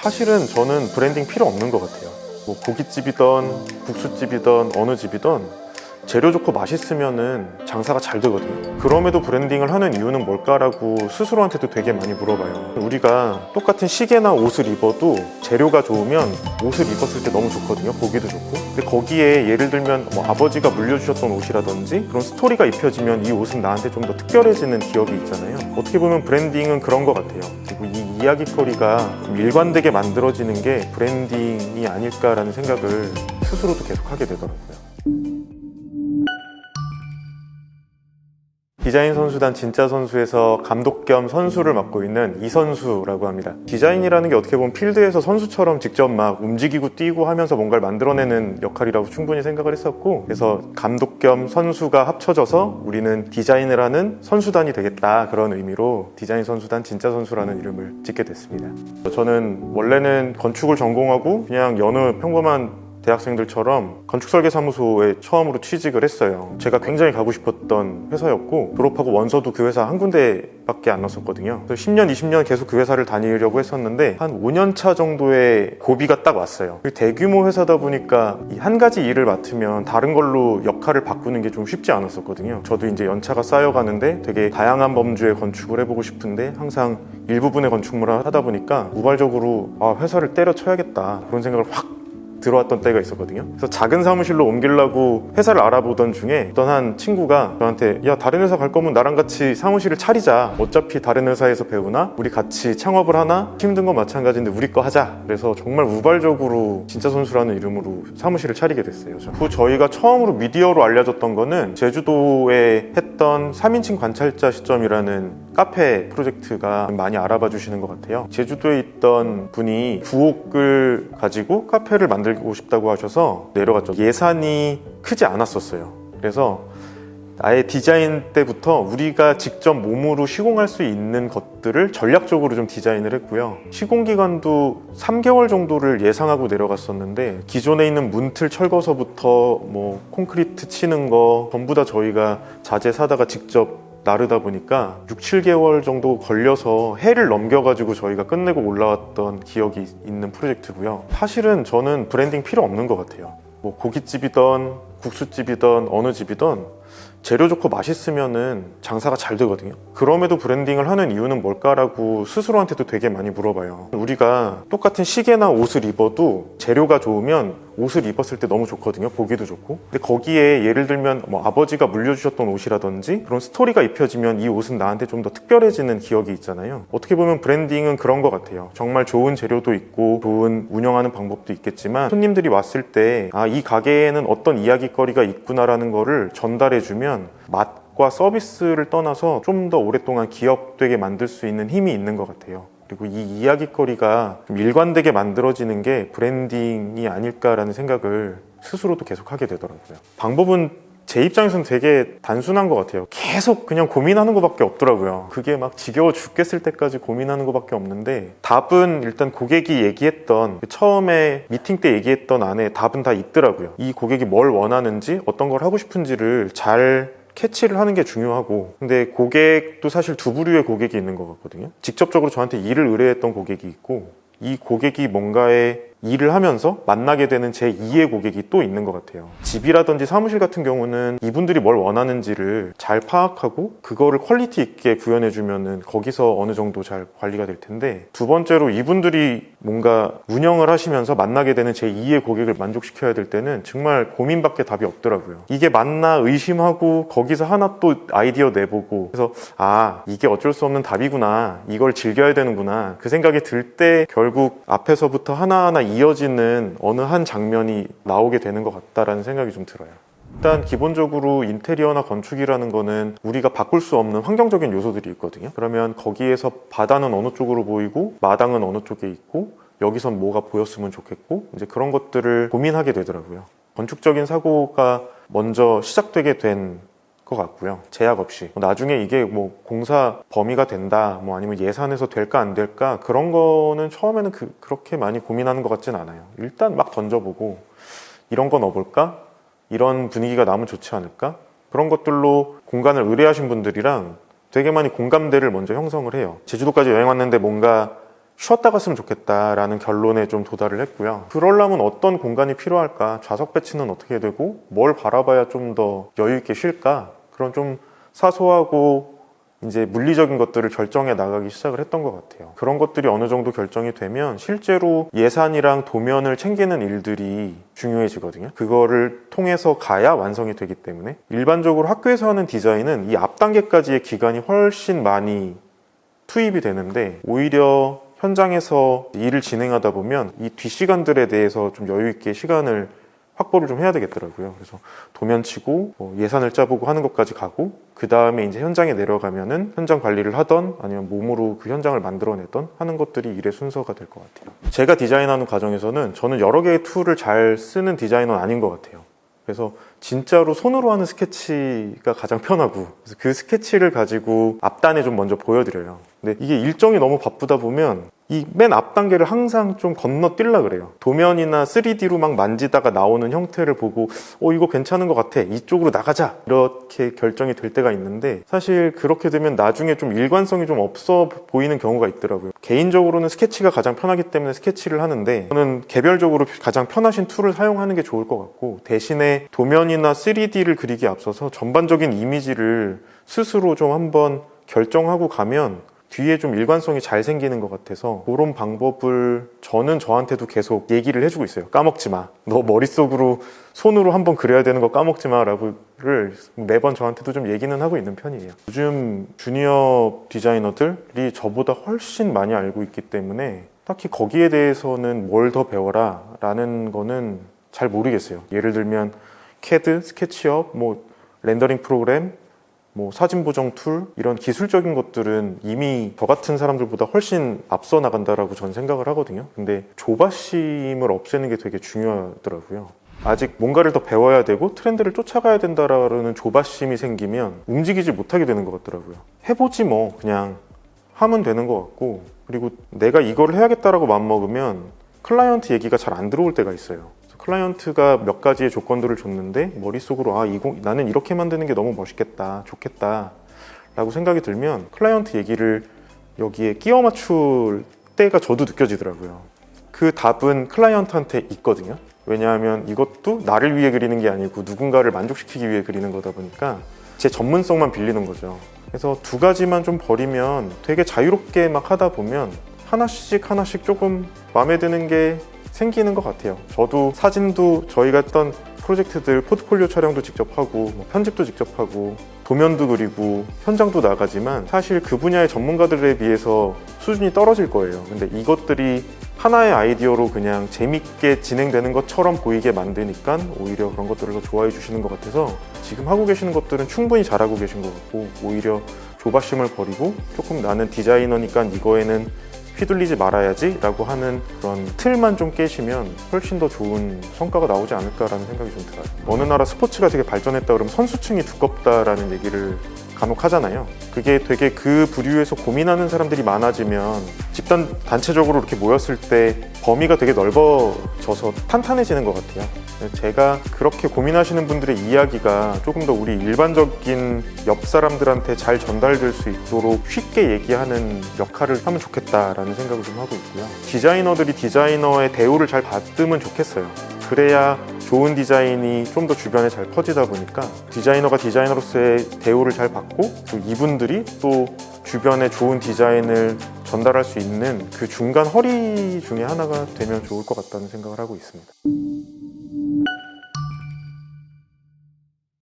사실은 저는 브랜딩 필요 없는 것 같아요. 뭐 고깃집이든 국수집이든 어느 집이든 재료 좋고 맛있으면은 장사가 잘 되거든요. 그럼에도 브랜딩을 하는 이유는 뭘까라고 스스로한테도 되게 많이 물어봐요. 우리가 똑같은 시계나 옷을 입어도 재료가 좋으면 옷을 입었을 때 너무 좋거든요. 보기도 좋고. 근데 거기에 예를 들면 뭐 아버지가 물려주셨던 옷이라든지 그런 스토리가 입혀지면 이 옷은 나한테 좀 더 특별해지는 기억이 있잖아요. 어떻게 보면 브랜딩은 그런 것 같아요. 그리고 이 이야기거리가 좀 일관되게 만들어지는 게 브랜딩이 아닐까라는 생각을 스스로도 계속 하게 되더라고요. 디자인 선수단 진짜 선수에서 감독 겸 선수를 맡고 있는 이선수라고 합니다. 디자인이라는 게 어떻게 보면 필드에서 선수처럼 직접 막 움직이고 뛰고 하면서 뭔가를 만들어내는 역할이라고 충분히 생각을 했었고, 그래서 감독 겸 선수가 합쳐져서 우리는 디자인을 하는 선수단이 되겠다, 그런 의미로 디자인 선수단 진짜 선수라는 이름을 짓게 됐습니다. 저는 원래는 건축을 전공하고 그냥 여느 평범한 대학생들처럼 건축설계사무소에 처음으로 취직을 했어요. 제가 굉장히 가고 싶었던 회사였고, 졸업하고 원서도 그 회사 한 군데밖에 안 넣었었거든요. 그래서 10년, 20년 계속 그 회사를 다니려고 했었는데 한 5년 차 정도의 고비가 딱 왔어요. 대규모 회사다 보니까 이 한 가지 일을 맡으면 다른 걸로 역할을 바꾸는 게 좀 쉽지 않았었거든요. 저도 이제 연차가 쌓여가는데 되게 다양한 범주의 건축을 해보고 싶은데 항상 일부분의 건축물을 하다 보니까 우발적으로 회사를 때려쳐야겠다, 그런 생각을 확 들어왔던 때가 있었거든요. 그래서 작은 사무실로 옮기려고 회사를 알아보던 중에 어떤 한 친구가 저한테, 야, 다른 회사 갈 거면 나랑 같이 사무실을 차리자, 어차피 다른 회사에서 배우나 우리 같이 창업을 하나, 힘든 건 마찬가지인데 우리 거 하자. 그래서 정말 우발적으로 진짜 선수라는 이름으로 사무실을 차리게 됐어요. 저희가 처음으로 미디어로 알려졌던 거는 제주도에 했던 3인칭 관찰자 시점이라는 카페 프로젝트가 많이 알아봐 주시는 것 같아요. 제주도에 있던 분이 9억을 가지고 카페를 만들고 싶다고 하셔서 내려갔죠. 예산이 크지 않았었어요. 그래서 아예 디자인 때부터 우리가 직접 몸으로 시공할 수 있는 것들을 전략적으로 좀 디자인을 했고요. 시공기간도 3개월 정도를 예상하고 내려갔었는데, 기존에 있는 문틀 철거서부터 뭐 콘크리트 치는 거 전부 다 저희가 자재 사다가 직접 나르다 보니까 6, 7개월 정도 걸려서 해를 넘겨가지고 저희가 끝내고 올라왔던 기억이 있는 프로젝트고요. 사실은 저는 브랜딩 필요 없는 것 같아요. 뭐 고깃집이든 국수집이든 어느 집이든 재료 좋고 맛있으면은 장사가 잘 되거든요. 그럼에도 브랜딩을 하는 이유는 뭘까라고 스스로한테도 되게 많이 물어봐요. 우리가 똑같은 시계나 옷을 입어도 재료가 좋으면 옷을 입었을 때 너무 좋거든요. 보기도 좋고. 근데 거기에 예를 들면 뭐 아버지가 물려주셨던 옷이라든지 그런 스토리가 입혀지면 이 옷은 나한테 좀 더 특별해지는 기억이 있잖아요. 어떻게 보면 브랜딩은 그런 것 같아요. 정말 좋은 재료도 있고 좋은 운영하는 방법도 있겠지만 손님들이 왔을 때 이 가게에는 어떤 이야기거리가 있구나라는 거를 전달해주면 맛과 서비스를 떠나서 좀 더 오랫동안 기억되게 만들 수 있는 힘이 있는 것 같아요. 그리고 이 이야기거리가 좀 일관되게 만들어지는 게 브랜딩이 아닐까라는 생각을 스스로도 계속 하게 되더라고요. 방법은 제 입장에서는 되게 단순한 것 같아요. 계속 그냥 고민하는 것밖에 없더라고요. 그게 막 지겨워 죽겠을 때까지 고민하는 것밖에 없는데, 답은 일단 고객이 얘기했던, 처음에 미팅 때 얘기했던 안에 답은 다 있더라고요. 이 고객이 뭘 원하는지, 어떤 걸 하고 싶은지를 잘 캐치를 하는 게 중요하고, 근데 고객도 사실 두 부류의 고객이 있는 것 같거든요. 직접적으로 저한테 일을 의뢰했던 고객이 있고, 이 고객이 뭔가에 일을 하면서 만나게 되는 제2의 고객이 또 있는 것 같아요. 집이라든지 사무실 같은 경우는 이분들이 뭘 원하는지를 잘 파악하고 그거를 퀄리티 있게 구현해주면은 거기서 어느 정도 잘 관리가 될 텐데, 두 번째로 이분들이 뭔가 운영을 하시면서 만나게 되는 제2의 고객을 만족시켜야 될 때는 정말 고민밖에 답이 없더라고요. 이게 맞나 의심하고 거기서 하나 또 아이디어 내보고, 그래서 이게 어쩔 수 없는 답이구나, 이걸 즐겨야 되는구나, 그 생각이 들 때 결국 앞에서부터 하나하나 이어지는 어느 한 장면이 나오게 되는 것 같다라는 생각이 좀 들어요. 일단 기본적으로 인테리어나 건축이라는 거는 우리가 바꿀 수 없는 환경적인 요소들이 있거든요. 그러면 거기에서 바다는 어느 쪽으로 보이고 마당은 어느 쪽에 있고 여기선 뭐가 보였으면 좋겠고, 이제 그런 것들을 고민하게 되더라고요. 건축적인 사고가 먼저 시작되게 된 것 같고요. 제약 없이 나중에 이게 뭐 공사 범위가 된다, 뭐 아니면 예산에서 될까 안 될까, 그런 거는 처음에는 그렇게 많이 고민하는 것 같진 않아요. 일단 막 던져보고 이런 거 넣어볼까? 이런 분위기가 나면 좋지 않을까? 그런 것들로 공간을 의뢰하신 분들이랑 되게 많이 공감대를 먼저 형성을 해요. 제주도까지 여행 왔는데 뭔가 쉬었다 갔으면 좋겠다라는 결론에 좀 도달을 했고요. 그러려면 어떤 공간이 필요할까? 좌석 배치는 어떻게 되고 뭘 바라봐야 좀 더 여유 있게 쉴까? 그런 좀 사소하고 이제 물리적인 것들을 결정해 나가기 시작을 했던 것 같아요. 그런 것들이 어느 정도 결정이 되면 실제로 예산이랑 도면을 챙기는 일들이 중요해지거든요. 그거를 통해서 가야 완성이 되기 때문에 일반적으로 학교에서 하는 디자인은 이 앞 단계까지의 기간이 훨씬 많이 투입이 되는데 오히려 현장에서 일을 진행하다 보면 이 뒷시간들에 대해서 좀 여유 있게 시간을 확보를 좀 해야 되겠더라고요. 그래서 도면 치고 예산을 짜보고 하는 것까지 가고 그 다음에 이제 현장에 내려가면은 현장 관리를 하던 아니면 몸으로 그 현장을 만들어내던 하는 것들이 일의 순서가 될 것 같아요. 제가 디자인하는 과정에서는 저는 여러 개의 툴을 잘 쓰는 디자이너는 아닌 것 같아요. 그래서 진짜로 손으로 하는 스케치가 가장 편하고 그래서 그 스케치를 가지고 앞단에 좀 먼저 보여드려요. 근데 이게 일정이 너무 바쁘다 보면 이 맨 앞 단계를 항상 좀 건너뛰려 그래요. 도면이나 3D로 막 만지다가 나오는 형태를 보고 이거 괜찮은 것 같아, 이쪽으로 나가자, 이렇게 결정이 될 때가 있는데 사실 그렇게 되면 나중에 좀 일관성이 좀 없어 보이는 경우가 있더라고요. 개인적으로는 스케치가 가장 편하기 때문에 스케치를 하는데 저는 개별적으로 가장 편하신 툴을 사용하는 게 좋을 것 같고 대신에 도면이나 3D를 그리기에 앞서서 전반적인 이미지를 스스로 좀 한번 결정하고 가면 뒤에 좀 일관성이 잘 생기는 것 같아서 그런 방법을 저는 저한테도 계속 얘기를 해주고 있어요. 까먹지 마. 너 머릿속으로 손으로 한번 그려야 되는 거 까먹지 마라고를 매번 저한테도 좀 얘기는 하고 있는 편이에요. 요즘 주니어 디자이너들이 저보다 훨씬 많이 알고 있기 때문에 딱히 거기에 대해서는 뭘 더 배워라 라는 거는 잘 모르겠어요. 예를 들면 CAD, 스케치업, 렌더링 프로그램, 사진 보정 툴 이런 기술적인 것들은 이미 저 같은 사람들보다 훨씬 앞서 나간다라고 저는 생각을 하거든요. 근데 조바심을 없애는 게 되게 중요하더라고요. 아직 뭔가를 더 배워야 되고 트렌드를 쫓아가야 된다라는 조바심이 생기면 움직이지 못하게 되는 것 같더라고요. 해보지 그냥 하면 되는 것 같고 그리고 내가 이걸 해야겠다라고 마음먹으면 클라이언트 얘기가 잘 안 들어올 때가 있어요. 클라이언트가 몇 가지의 조건들을 줬는데 머릿속으로 나는 이렇게 만드는 게 너무 멋있겠다, 좋겠다 라고 생각이 들면 클라이언트 얘기를 여기에 끼워 맞출 때가 저도 느껴지더라고요. 그 답은 클라이언트한테 있거든요. 왜냐하면 이것도 나를 위해 그리는 게 아니고 누군가를 만족시키기 위해 그리는 거다 보니까 제 전문성만 빌리는 거죠. 그래서 두 가지만 좀 버리면 되게 자유롭게 막 하다 보면 하나씩 조금 마음에 드는 게 생기는 것 같아요. 저도 사진도 저희가 했던 프로젝트들 포트폴리오 촬영도 직접 하고 편집도 직접 하고 도면도 그리고 현장도 나가지만 사실 그 분야의 전문가들에 비해서 수준이 떨어질 거예요. 근데 이것들이 하나의 아이디어로 그냥 재밌게 진행되는 것처럼 보이게 만드니까 오히려 그런 것들을 더 좋아해 주시는 것 같아서 지금 하고 계시는 것들은 충분히 잘하고 계신 것 같고 오히려 조바심을 버리고 조금 나는 디자이너니까 이거에는 휘둘리지 말아야지 라고 하는 그런 틀만 좀 깨시면 훨씬 더 좋은 성과가 나오지 않을까라는 생각이 좀 들어요. 어느 나라 스포츠가 되게 발전했다 그러면 선수층이 두껍다라는 얘기를 간혹 하잖아요. 그게 되게 그 부류에서 고민하는 사람들이 많아지면 집단 단체적으로 이렇게 모였을 때 범위가 되게 넓어져서 탄탄해지는 것 같아요. 제가 그렇게 고민하시는 분들의 이야기가 조금 더 우리 일반적인 옆 사람들한테 잘 전달될 수 있도록 쉽게 얘기하는 역할을 하면 좋겠다라는 생각을 좀 하고 있고요. 디자이너들이 디자이너의 대우를 잘 받으면 좋겠어요. 그래야 좋은 디자인이 좀 더 주변에 잘 퍼지다 보니까 디자이너가 디자이너로서의 대우를 잘 받고 또 이분들이 또 주변에 좋은 디자인을 전달할 수 있는 그 중간 허리 중에 하나가 되면 좋을 것 같다는 생각을 하고 있습니다.